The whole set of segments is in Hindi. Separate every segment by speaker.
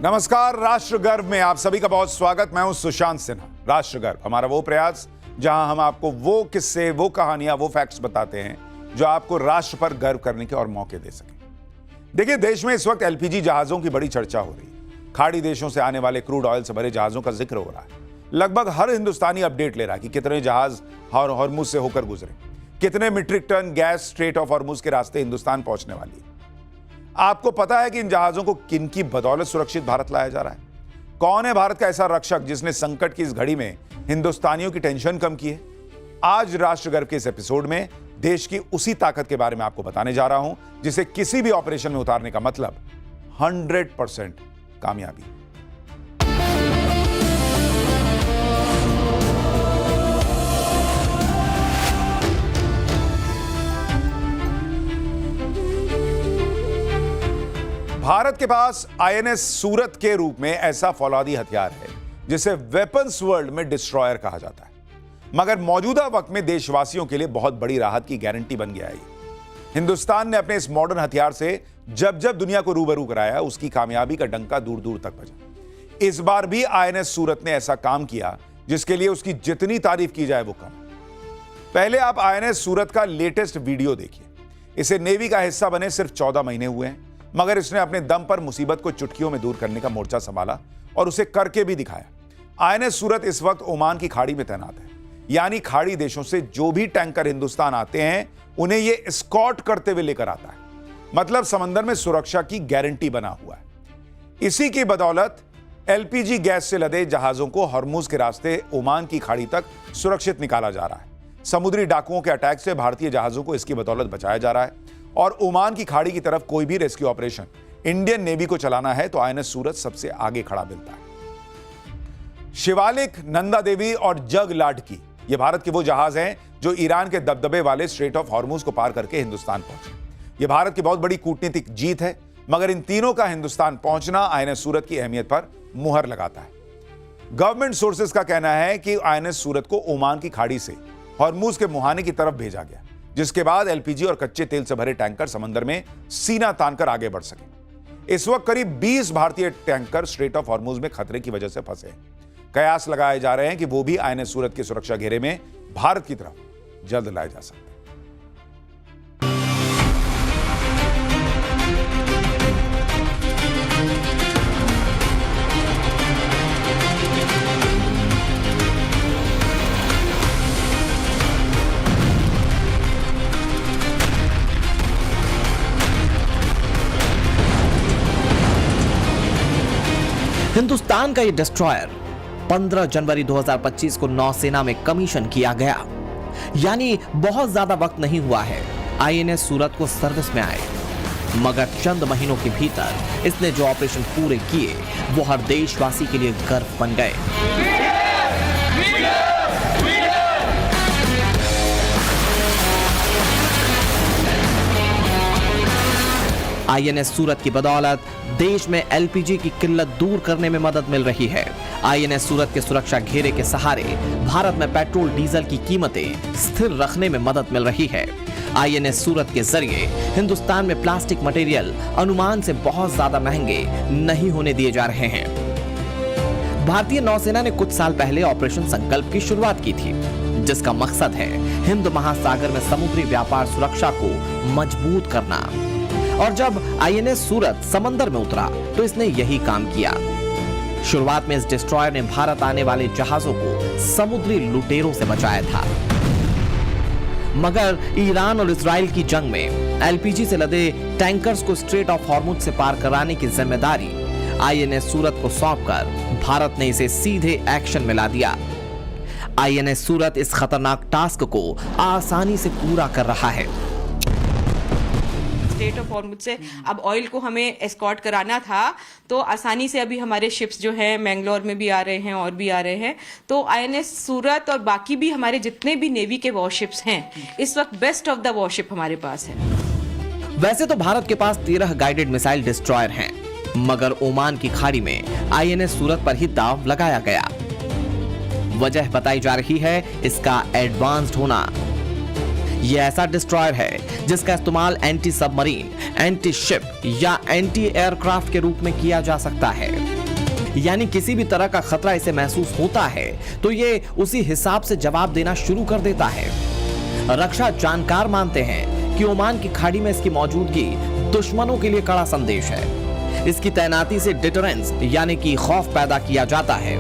Speaker 1: नमस्कार, राष्ट्र गर्व में आप सभी का बहुत स्वागत। मैं हूं सुशांत सिन्हा। राष्ट्र गर्व हमारा वो प्रयास जहां हम आपको वो किस्से, वो कहानियां, वो फैक्ट्स बताते हैं जो आपको राष्ट्र पर गर्व करने के और मौके दे सके। देखिए, देश में इस वक्त एलपीजी जहाजों की बड़ी चर्चा हो रही है। खाड़ी देशों से आने वाले क्रूड ऑयल से भरे जहाजों का जिक्र हो रहा है। लगभग हर हिंदुस्तानी अपडेट ले रहा है कि कितने जहाज हॉर्मुज से होकर गुजरे, कितने metric ton gas strait of Hormuz के रास्ते हिंदुस्तान पहुंचने वाली है। आपको पता है कि इन जहाजों को किन की बदौलत सुरक्षित भारत लाया जा रहा है? कौन है भारत का ऐसा रक्षक जिसने संकट की इस घड़ी में हिंदुस्तानियों की टेंशन कम की है? आज राष्ट्र गर्व के इस एपिसोड में देश की उसी ताकत के बारे में आपको बताने जा रहा हूं जिसे किसी भी ऑपरेशन में उतारने का मतलब 100% कामयाबी। भारत के पास आईएनएस सूरत के रूप में ऐसा फौलादी हथियार है जिसे वेपन्स वर्ल्ड में डिस्ट्रॉयर कहा जाता है, मगर मौजूदा वक्त में देशवासियों के लिए बहुत बड़ी राहत की गारंटी बन गया है। हिंदुस्तान ने अपने इस मॉडर्न हथियार से जब जब दुनिया को रूबरू कराया, उसकी कामयाबी का डंका दूर दूर तक बजा। इस बार भी आईएनएस सूरत ने ऐसा काम किया जिसके लिए उसकी जितनी तारीफ की जाए वो कम। पहले आप आईएनएस सूरत का लेटेस्ट वीडियो देखिए। इसे नेवी का हिस्सा बने सिर्फ 14 महीने हुए हैं, मगर इसने अपने दम पर मुसीबत को चुटकियों में दूर करने का मोर्चा संभाला और उसे करके भी दिखाया। आईएनएस सूरत इस वक्त ओमान की खाड़ी में तैनात है, यानी खाड़ी देशों से जो भी टैंकर हिंदुस्तान आते हैं उन्हें यह एस्कॉर्ट करते हुए लेकर आता है। मतलब समंदर में सुरक्षा की गारंटी बना हुआ है। इसी की बदौलत एलपीजी गैस से लदे जहाजों को हॉर्मुज के रास्ते ओमान की खाड़ी तक सुरक्षित निकाला जा रहा है। समुद्री डाकुओं के अटैक से भारतीय जहाजों को इसकी बदौलत बचाया जा रहा है और ओमान की खाड़ी की तरफ कोई भी रेस्क्यू ऑपरेशन इंडियन नेवी को चलाना है तो आईएनएस सूरत सबसे आगे खड़ा मिलता है। शिवालिक, नंदा देवी और जग लाडकी ये भारत के वो जहाज हैं जो ईरान के दबदबे वाले स्ट्रेट ऑफ हॉर्मुज को पार करके हिंदुस्तान पहुंचे। ये भारत की बहुत बड़ी कूटनीतिक जीत है, मगर इन तीनों का हिंदुस्तान पहुंचना आईएनएस सूरत की अहमियत पर मुहर लगाता है। गवर्नमेंट सोर्सेज का कहना है कि आईएनएस सूरत को ओमान की खाड़ी से हॉर्मुज के मुहाने की तरफ भेजा गया, जिसके बाद एलपीजी और कच्चे तेल से भरे टैंकर समंदर में सीना तानकर आगे बढ़ सके। इस वक्त करीब 20 भारतीय टैंकर स्ट्रेट ऑफ हॉर्मुज में खतरे की वजह से फंसे हैं। कयास लगाए जा रहे हैं कि वो भी आईएनएस सूरत के सुरक्षा घेरे में भारत की तरफ जल्द लाए जा सकते हैं।
Speaker 2: हिंदुस्तान का ये डिस्ट्रॉयर 15 जनवरी 2025 को नौसेना में कमीशन किया गया, यानी बहुत ज्यादा वक्त नहीं हुआ है आईएनएस सूरत को सर्विस में आए, मगर चंद महीनों के भीतर इसने जो ऑपरेशन पूरे किए वो हर देशवासी के लिए गर्व बन गए। आईएनएस सूरत की बदौलत देश में एलपीजी की किल्लत दूर करने में मदद मिल रही है। आईएनएस सूरत के सुरक्षा घेरे के सहारे भारत में पेट्रोल डीजल की कीमतें स्थिर रखने में मदद मिल रही है। आईएनएस सूरत के जरिए हिंदुस्तान में प्लास्टिक मटेरियल अनुमान से बहुत ज्यादा महंगे नहीं होने दिए जा रहे हैं। भारतीय नौसेना ने कुछ साल पहले ऑपरेशन संकल्प की शुरुआत की थी, जिसका मकसद है हिंद महासागर में समुद्री व्यापार सुरक्षा को मजबूत करना। और जब आईएनएस सूरत समंदर में उतरा तो इसने यही काम किया। शुरुआत में इस डिस्ट्रॉयर ने भारत आने वाले जहाजों को समुद्री लुटेरों से बचाया था, मगर ईरान और इजराइल की जंग में एलपीजी से लदे टैंकर्स को स्ट्रेट ऑफ हॉर्मुज से पार कराने की जिम्मेदारी आईएनएस सूरत को सौंपकर भारत ने इसे सीधे एक्शन में ला दिया। आईएनएस सूरत इस खतरनाक टास्क को आसानी से पूरा कर रहा है।
Speaker 3: स्ट्रेट ऑफ हॉर्मुज से अब ऑयल को हमें एस्कॉर्ट कराना था, तो आसानी से अभी हमारे शिप्स जो है मैंगलोर में भी आ रहे हैं और भी आ रहे हैं। तो आईएनएस सूरत और बाकी भी हमारे जितने भी नेवी के वॉरशिप्स हैं, इस वक्त बेस्ट ऑफ द वॉरशिप हमारे पास है।
Speaker 2: वैसे तो भारत के पास 13 गाइडेड मिसाइल डिस्ट्रॉयर हैं, मगर ओमान की खाड़ी में आईएनएस सूरत पर ही दांव लगाया गया। वजह बताई जा रही है इसका एडवांस्ड होना। ये ऐसा डिस्ट्रॉयर है जिसका इस्तेमाल एंटी सबमरीन, एंटी शिप या एंटी एयरक्राफ्ट के रूप में किया जा सकता है। यानी किसी भी तरह का खतरा इसे महसूस होता है तो ये उसी हिसाब से जवाब देना शुरू कर देता है। रक्षा जानकार मानते हैं कि ओमान की खाड़ी में इसकी मौजूदगी दुश्मनों के लिए कड़ा संदेश है। इसकी तैनाती से डिटरेंस यानी कि खौफ पैदा किया जाता है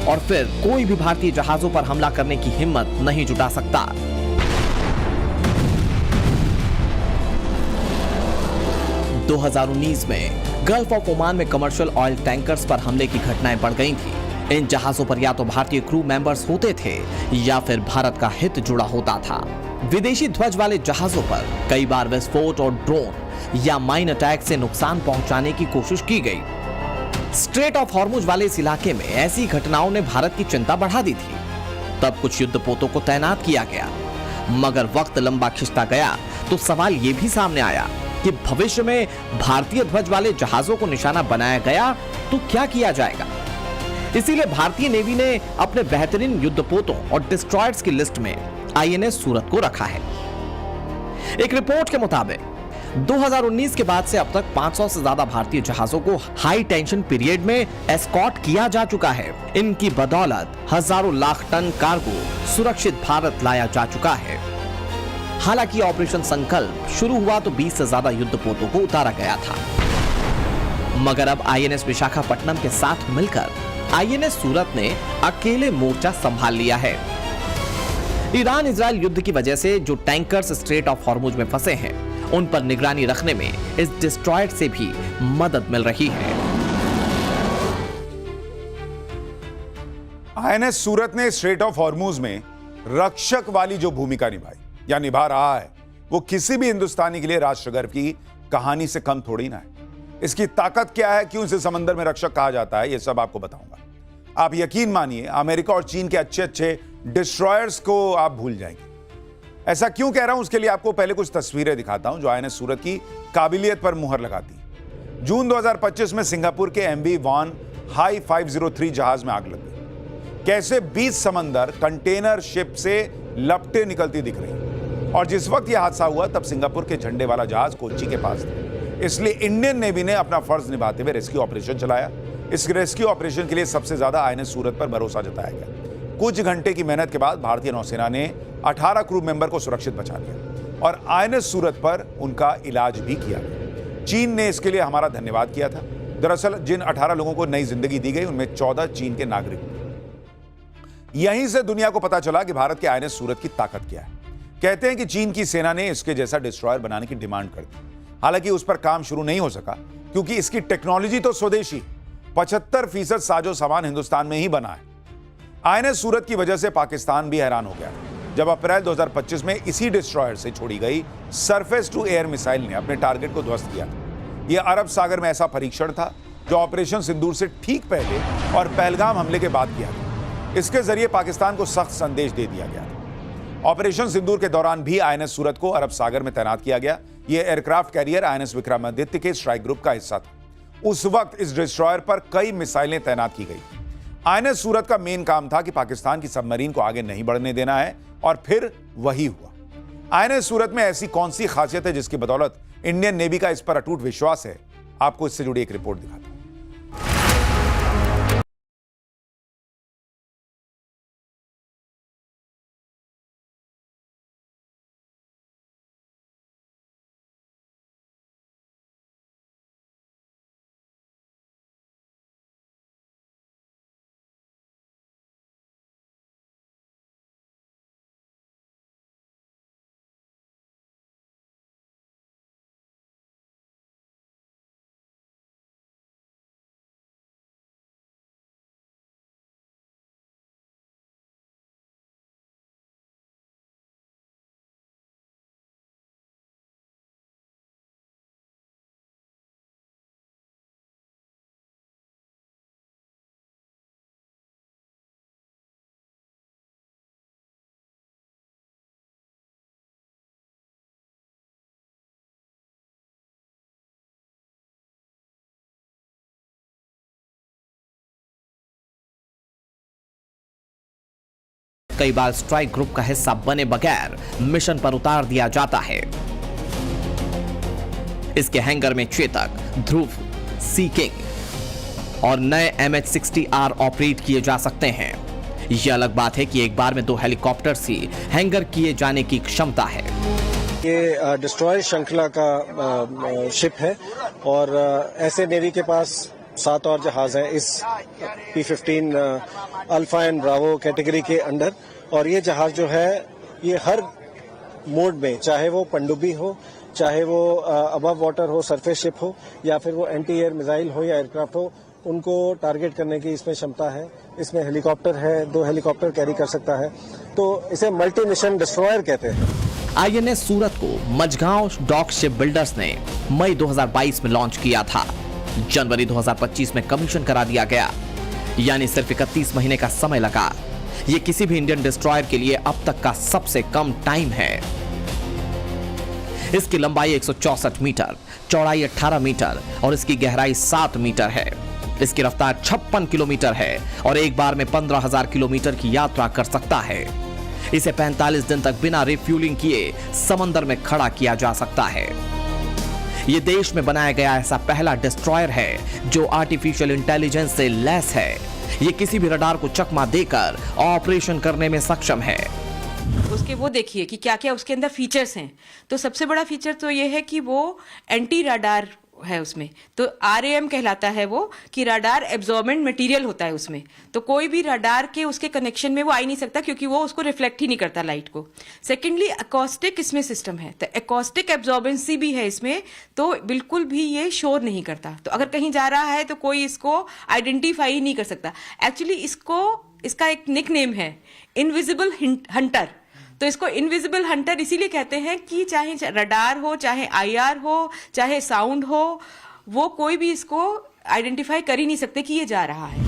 Speaker 2: और फिर कोई भी भारतीय जहाजों पर हमला करने की हिम्मत नहीं जुटा सकता। – 2019 में गल्फ ऑफ ओमान में कमर्शियल ऑयल टैंकर्स पर हमले की घटनाएं बढ़ गई थी। इन जहाजों पर या तो भारतीय क्रू मेंबर्स होते थे या फिर भारत का हित जुड़ा होता था। विदेशी ध्वज वाले जहाजों पर कई बार विस्फोट और ड्रोन या माइन अटैक से नुकसान पहुंचाने की कोशिश की गई। स्ट्रेट ऑफ हॉर्मुज वाले इस इलाके में ऐसी घटनाओं ने भारत की चिंता बढ़ा दी थी। तब कुछ युद्धपोतों को तैनात किया गया, मगर वक्त लंबा खिंचता गया तो सवाल यह भी सामने आया कि भविष्य में भारतीय ध्वज वाले जहाजों को निशाना बनाया गया तो क्या किया जाएगा। इसीलिए भारतीय नेवी ने अपने बेहतरीन युद्धपोतों और डिस्ट्रॉयर्स की लिस्ट में आईएनएस सूरत को रखा है। एक रिपोर्ट के मुताबिक 2019 के बाद से अब तक 500 से ज्यादा भारतीय जहाजों को हाई टेंशन पीरियड में एस्कॉर्ट किया जा चुका है। इनकी बदौलत हजारों लाख टन कार्गो सुरक्षित भारत लाया जा चुका है। हालांकि ऑपरेशन संकल्प शुरू हुआ तो 20 से ज्यादा युद्धपोतों को उतारा गया था, मगर अब आईएनएस विशाखापट्टनम के साथ मिलकर आईएनएस सूरत ने अकेले मोर्चा संभाल लिया है। ईरान इजरायल युद्ध की वजह से जो टैंकर्स स्ट्रेट ऑफ हॉर्मुज में फंसे हैं, उन पर निगरानी रखने में इस डिस्ट्रॉयर से भी मदद मिल रही है।
Speaker 1: आईएनएस सूरत ने स्ट्रेट ऑफ हॉर्मुज में रक्षक वाली जो भूमिका निभाई या निभा रहा है, वो किसी भी हिंदुस्तानी के लिए राष्ट्र गर्व की कहानी से कम थोड़ी ना है। इसकी ताकत क्या है, क्यों इसे समंदर में रक्षक कहा जाता है, ये सब आपको बताऊंगा। आप यकीन मानिए, अमेरिका और चीन के अच्छे अच्छे डिस्ट्रॉयर्स को आप भूल जाएंगे। ऐसा क्यों कह रहा हूं, उसके लिए आपको पहले कुछ तस्वीरें दिखाता हूं जो आईएनएस सूरत की काबिलियत पर मुहर लगाती। जून 2025 में सिंगापुर के MV वॉन हाई 503 जहाज में आग लग गई। कैसे 20 समंदर कंटेनर शिप से लपटें निकलती दिख रही, और जिस वक्त यह हादसा हुआ तब सिंगापुर के झंडे वाला जहाज कोच्चि के पास था। इसलिए इंडियन नेवी ने अपना फर्ज निभाते हुए रेस्क्यू ऑपरेशन चलाया। इस रेस्क्यू ऑपरेशन के लिए सबसे ज्यादा आईएनएस सूरत पर भरोसा जताया गया। कुछ घंटे की मेहनत के बाद भारतीय नौसेना ने 18 क्रू मेंबर को सुरक्षित बचा लिया और आईएनएस सूरत पर उनका इलाज भी किया गया। चीन ने इसके लिए हमारा धन्यवाद किया था। दरअसल जिन 18 लोगों को नई जिंदगी दी गई, उनमें 14 चीन के नागरिक थे। यहीं से दुनिया को पता चला कि भारत के आईएनएस सूरत की ताकत क्या है। कहते हैं कि चीन की सेना ने इसके जैसा डिस्ट्रॉयर बनाने की डिमांड कर दी। हालांकि उस पर काम शुरू नहीं हो सका क्योंकि इसकी टेक्नोलॉजी तो स्वदेशी, 75% साजो सामान हिंदुस्तान में ही बना है। आईएनएस सूरत की वजह से पाकिस्तान भी हैरान हो गया जब अप्रैल 2025 में इसी डिस्ट्रॉयर से छोड़ी गई सरफेस टू एयर मिसाइल ने अपने टारगेट को ध्वस्त किया। यह अरब सागर में ऐसा परीक्षण था जो ऑपरेशन सिंदूर से ठीक पहले और पहलगाम हमले के बाद किया गया। इसके जरिए पाकिस्तान को सख्त संदेश दे दिया गया था। ऑपरेशन सिंदूर के दौरान भी आईएनएस सूरत को अरब सागर में तैनात किया गया। यह एयरक्राफ्ट कैरियर आईएनएस विक्रमादित्य के स्ट्राइक ग्रुप का हिस्सा था। उस वक्त इस डिस्ट्रॉयर पर कई मिसाइलें तैनात की गई। आईएनएस सूरत का मेन काम था कि पाकिस्तान की सबमरीन को आगे नहीं बढ़ने देना है, और फिर वही हुआ। आईएनएस सूरत में ऐसी कौन सी खासियत है जिसकी बदौलत इंडियन नेवी का इस पर अटूट विश्वास है? आपको इससे जुड़ी एक रिपोर्ट दिखाता हूं।
Speaker 2: कई बार स्ट्राइक ग्रुप का हिस्सा बने बगैर मिशन पर उतार दिया जाता है। इसके हैंगर में चेतक, ध्रुव, सी किंग और नए MH-60R ऑपरेट किए जा सकते हैं। यह अलग बात है कि एक बार में 2 हेलीकॉप्टर्स ही हैंगर किए जाने की क्षमता है।
Speaker 4: ये डिस्ट्रॉयर श्रृंखला का शिप है और ऐसे नेवी के पास 7 और जहाज हैं इस P-15 alpha and Bravo category के अंडर। और ये जहाज जो है ये हर मोड में, चाहे वो पनडुब्बी हो, चाहे वो अबव वाटर हो, सरफेस शिप हो, या फिर वो एंटी एयर मिसाइल हो या एयरक्राफ्ट हो, उनको टारगेट करने की इसमें क्षमता है। इसमें हेलीकॉप्टर है, 2 हेलीकॉप्टर कैरी कर सकता है, तो इसे मल्टी मिशन डिस्ट्रॉयर कहते हैं।
Speaker 2: INS सूरत को मझगांव डॉक शिप बिल्डर्स ने मई 2022 में लॉन्च किया था। जनवरी 2025 में कमीशन करा दिया गया, यानी सिर्फ 31 महीने का समय लगा। यह किसी भी इंडियन डिस्ट्रॉयर के लिए अब तक का सबसे कम टाइम है। इसकी लंबाई 164 मीटर, चौड़ाई 18 मीटर और इसकी गहराई 7 मीटर है। इसकी रफ्तार 56 किलोमीटर है और एक बार में 15,000 किलोमीटर की यात्रा कर सकता है। इसे 45 दिन तक बिना रिफ्यूलिंग किए समंदर में खड़ा किया जा सकता है। यह देश में बनाया गया ऐसा पहला डिस्ट्रॉयर है जो आर्टिफिशियल इंटेलिजेंस से लैस है। यह किसी भी रडार को चकमा देकर ऑपरेशन करने में सक्षम है।
Speaker 3: उसके वो देखिए कि क्या क्या उसके अंदर फीचर्स हैं। तो सबसे बड़ा फीचर तो ये है कि वो एंटी रडार है उसमें, तो RAM कहलाता है वो, कि रडार एब्जॉर्बेंट मटेरियल होता है उसमें। तो कोई भी रडार के उसके कनेक्शन में वो आ ही नहीं सकता, क्योंकि वो उसको रिफ्लेक्ट ही नहीं करता लाइट को। सेकेंडली एकॉस्टिक इसमें सिस्टम है, तो एकॉस्टिक एब्जॉर्बेंसी भी है इसमें, तो बिल्कुल भी ये शोर नहीं करता। तो अगर कहीं जा रहा है तो कोई इसको आइडेंटिफाई ही नहीं कर सकता। एक्चुअली इसका एक निक नेम है, इनविजिबल हंटर। तो इसको इनविजिबल हंटर इसीलिए कहते हैं कि चाहे रडार हो, चाहे IR हो, चाहे साउंड हो, वो कोई भी इसको आइडेंटिफाई कर ही नहीं सकते कि ये जा रहा है।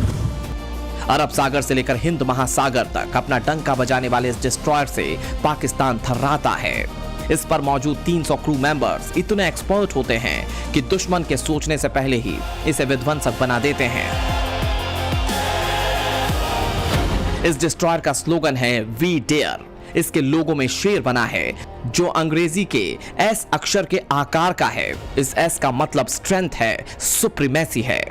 Speaker 2: अरब सागर से लेकर हिंद महासागर तक अपना डंका बजाने वाले इस डिस्ट्रॉयर से पाकिस्तान थर्राता है। इस पर मौजूद 300 क्रू मेंबर्स इतने एक्सपर्ट होते हैं कि दुश्मन के सोचने से पहले ही इसे विध्वंसक बना देते हैं। इस डिस्ट्रॉयर का स्लोगन है वी डेयर। इसके लोगो में शेर बना है जो अंग्रेजी के S अक्षर के आकार का है। इस S का मतलब स्ट्रेंथ है, सुप्रीमेसी है।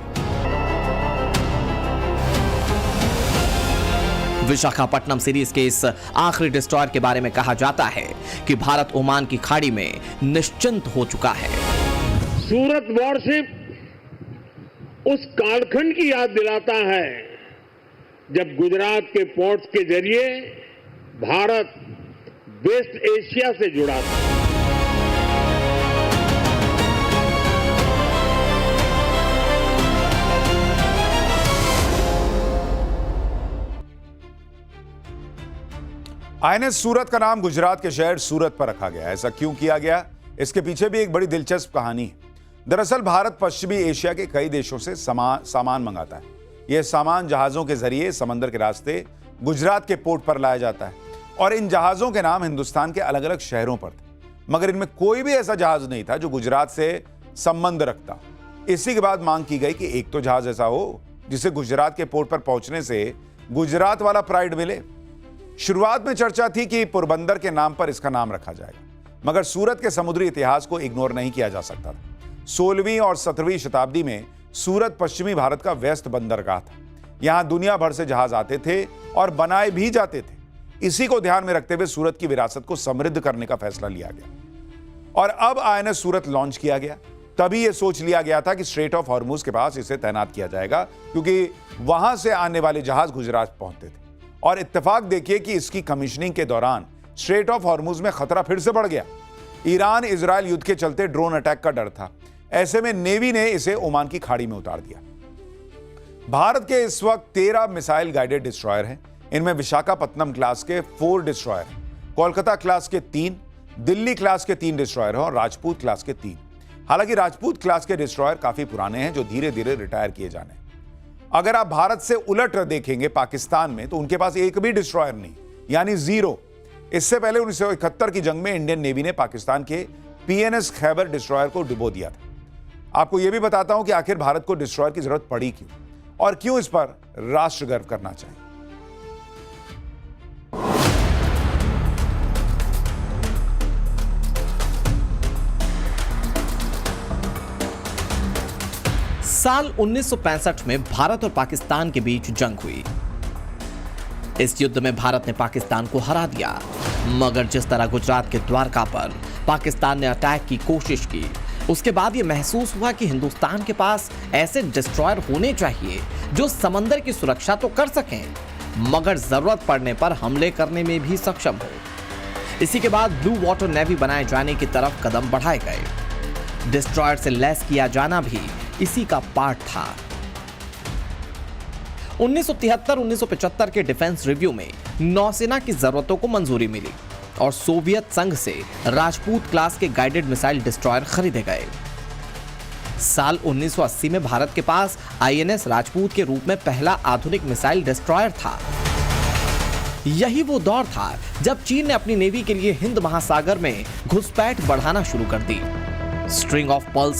Speaker 2: विशाखापट्टनम सीरीज के इस आखिरी डिस्ट्रॉयर के बारे में कहा जाता है कि भारत ओमान की खाड़ी में निश्चिंत हो चुका है।
Speaker 5: सूरत वॉरशिप उस कालखंड की याद दिलाता है जब गुजरात के पोर्ट्स के जरिए भारत वेस्ट एशिया से जुड़ा था।
Speaker 1: INS सूरत का नाम गुजरात के शहर सूरत पर रखा गया। ऐसा क्यों किया गया, इसके पीछे भी एक बड़ी दिलचस्प कहानी है। दरअसल भारत पश्चिमी एशिया के कई देशों से सामान मंगाता है। यह सामान जहाजों के जरिए समंदर के रास्ते गुजरात के पोर्ट पर लाया जाता है और इन जहाजों के नाम हिंदुस्तान के अलग अलग शहरों पर थे, मगर इनमें कोई भी ऐसा जहाज नहीं था जो गुजरात से संबंध रखता। इसी के बाद मांग की गई कि एक तो जहाज ऐसा हो जिसे गुजरात के पोर्ट पर पहुंचने से गुजरात वाला प्राइड मिले। शुरुआत में चर्चा थी कि पोरबंदर के नाम पर इसका नाम रखा जाएगा, मगर सूरत के समुद्री इतिहास को इग्नोर नहीं किया जा सकता था। 16वीं और 17वीं शताब्दी में सूरत पश्चिमी भारत का व्यस्त बंदरगाह था। यहां दुनिया भर से जहाज आते थे और बनाए भी जाते थे। इसी को ध्यान में रखते हुए सूरत की विरासत को समृद्ध करने का फैसला लिया गया और अब INS सूरत लॉन्च किया गया। तभी यह सोच लिया गया था कि स्ट्रेट ऑफ हॉर्मुज के पास इसे तैनात किया जाएगा, क्योंकि वहां से आने वाले जहाज गुजरात पहुंचते थे। और इत्तेफाक देखिए कि इसकी कमीशनिंग के दौरान स्ट्रेट ऑफ हॉर्मुज में खतरा फिर से बढ़ गया। ईरान इजराइल युद्ध के चलते ड्रोन अटैक का डर था। ऐसे में नेवी ने इसे ओमान की खाड़ी में उतार दिया। भारत के इस वक्त 13 मिसाइल गाइडेड डिस्ट्रॉयर हैं। इनमें विशाखापत्तनम क्लास के 4 डिस्ट्रॉयर, कोलकाता क्लास के 3, दिल्ली क्लास के 3 डिस्ट्रॉयर हैं और राजपूत क्लास के 3। हालांकि राजपूत क्लास के डिस्ट्रॉयर काफी पुराने हैं जो धीरे धीरे रिटायर किए जाने। अगर आप भारत से उलट देखेंगे पाकिस्तान में, तो उनके पास एक भी डिस्ट्रॉयर नहीं, यानी 0। इससे पहले 1971 की जंग में इंडियन नेवी ने पाकिस्तान के PNS खैबर डिस्ट्रॉयर को डुबो दिया था। आपको यह भी बताता हूं कि आखिर भारत को डिस्ट्रॉयर की जरूरत पड़ी क्यों और क्यों इस पर राष्ट्र गर्व करना चाहिए।
Speaker 2: साल 1965 में भारत और पाकिस्तान के बीच जंग हुई। इस युद्ध में भारत ने पाकिस्तान को हरा दिया, मगर जिस तरह गुजरात के द्वारका पर पाकिस्तान ने अटैक की कोशिश की, उसके बाद यह महसूस हुआ कि हिंदुस्तान के पास ऐसे डिस्ट्रॉयर होने चाहिए जो समंदर की सुरक्षा तो कर सकें, मगर जरूरत पड़ने पर हमले करने में भी सक्षम हो। इसी के बाद ब्लू वाटर नेवी बनाए जाने की तरफ कदम बढ़ाए गए। डिस्ट्रॉयर से लैस किया जाना भी इसी का पार्ट था। 1973-1975 के डिफेंस रिव्यू में नौसेना की जरूरतों को मंजूरी मिली और सोवियत संघ से राजपूत क्लास के गाइडेड मिसाइल डिस्ट्रॉयर खरीदे गए। साल 1980 में भारत के पास आईएनएस राजपूत के रूप में पहला आधुनिक मिसाइल डिस्ट्रॉयर था। यही वो दौर था जब चीन ने अपनी नेवी के लिए हिंद महासागर में घुसपैठ बढ़ाना शुरू कर दी। String of pearls